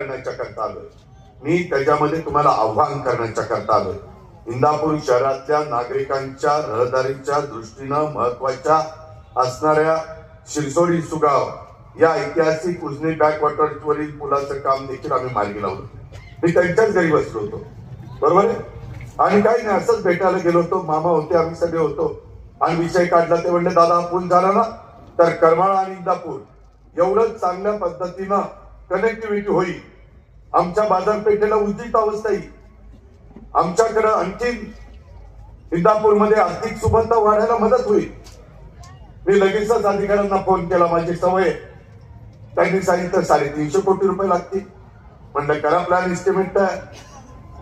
करण्याच्या करता आलोय. मी त्याच्यामध्ये तुम्हाला आव्हान करण्याच्या करता आलोय. इंदापूर शहरातल्या नागरिकांच्या रहदारीच्या दृष्टीनं महत्वाच्या असणाऱ्या शिरसोडी सुगाव या ऐतिहासिक उजनी बॅकवॉटरवरील पुलाचं काम देखील आम्ही मार्गी लावलं. मी त्यांच्याच घरी बसलो होतो, बरोबर आहे. आणि काही नाही, असंच भेटायला गेलो होतो. मामा होते, आम्ही सगळे होतो आणि विषय काढला. ते म्हणले, दादा पूल झाला ना तर करमाळा आणि इंदापूर एवढं चांगल्या पद्धतीनं कनेक्टिव्हिटी होईल, आमच्या बाजारपेठेला उज्जीत अवस्था येईल, आमच्याकडे आणखी इंदापूरमध्ये आर्थिक सुबत्ता वाढायला मदत होईल. मी लगेचच अधिकाऱ्यांना फोन केला, माझी सवय. त्यांनी सांगितलं 350 कोटी रुपये लागतील. म्हणलं करा प्लॅन एस्टिमेट तयार.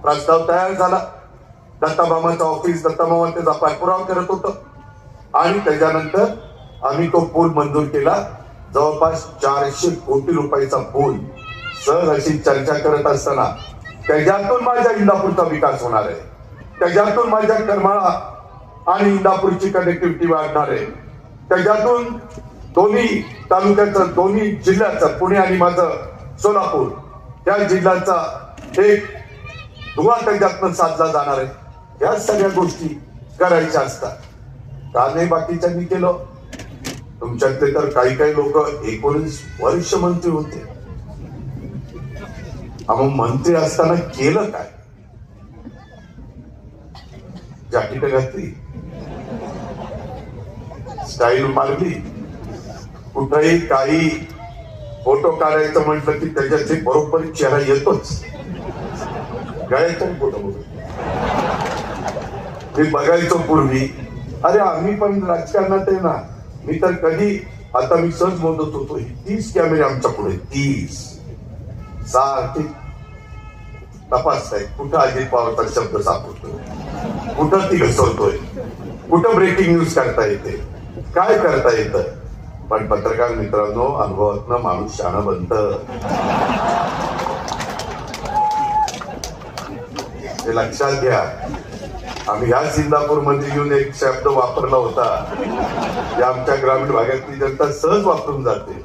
प्रस्ताव तयार झाला. दत्तामामाचं ऑफिस, दत्तामामा त्याचा पाठपुरावा करत होतं आणि त्याच्यानंतर आम्ही तो पूल मंजूर केला. जवळपास 400 कोटी रुपयाचा पूल. सर अशी चर्चा करत असताना त्याच्यातून माझ्या इंदापूरचा विकास होणार आहे, त्याच्यातून माझ्या करमाळा आणि इंदापूरची कनेक्टिव्हिटी वाढणार आहे, त्याच्यातून दोन्ही तालुक्याचं, दोन्ही जिल्ह्याचं, पुणे आणि माझं सोलापूर त्या जिल्ह्याचा एक धुवा त्याच्यातून साधला जाणार आहे. या सगळ्या गोष्टी करायच्या असतात. का नाही बाकीच्यांनी केलं? तुमच्यातले तर काही काही लोक 19 वर्ष मंत्री होते. मग मंत्री असताना केलं काय? जॅकेट घातली, स्टाईल मारली, कुठेही काही फोटो काढायचं म्हटलं की त्याच्याचे बरोबर चेहरा येतोच. गायचं फोटो मी बघायचो पूर्वी. अरे आम्ही पण राजकारणात आहे ना. मी तर कधी, आता मी सहज बोलत होतो, 30 कॅमेरे आमच्या पुढे, 30 सारखे तपासताय. कुठं अजित पवारचा शब्द सापडतोय, कुठं ती घसरतोय, कुठं ब्रेकिंग न्यूज करता येते, काय करता येतं. पण पत्रकार मित्रांनो, अनुभवातनं माणूस शहाणा बनतं, हे लक्षात घ्या. आम्ही ह्याच इंदापूरमध्ये येऊन एक शब्द वापरला होता, जे आमच्या ग्रामीण भागातली जनता सहज वापरून जाते,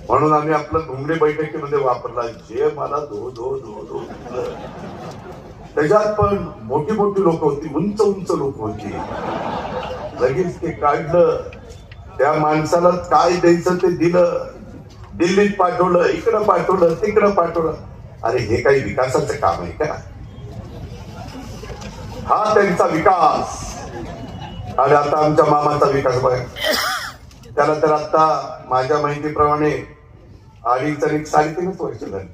म्हणून आम्ही आपलं घुमडे बैठकीमध्ये वापरला. जे मला धो धो धो धो. त्याच्यात पण मोठी मोठी लोक होती, उंच उंच लोक होती. लगेच ते काढलं. त्या माणसाला काय द्यायचं ते दिलं. दिल्लीत पाठवलं, इकडं पाठवलं, तिकडं पाठवलं. अरे हे काही विकासाचं काम आहे का? हा त्यांचा विकास. आणि आता आमच्या मामाचा विकास बघा. त्याला तर आता माझ्या माहितीप्रमाणे 2.5 आणि 3.5 वर्ष झाली.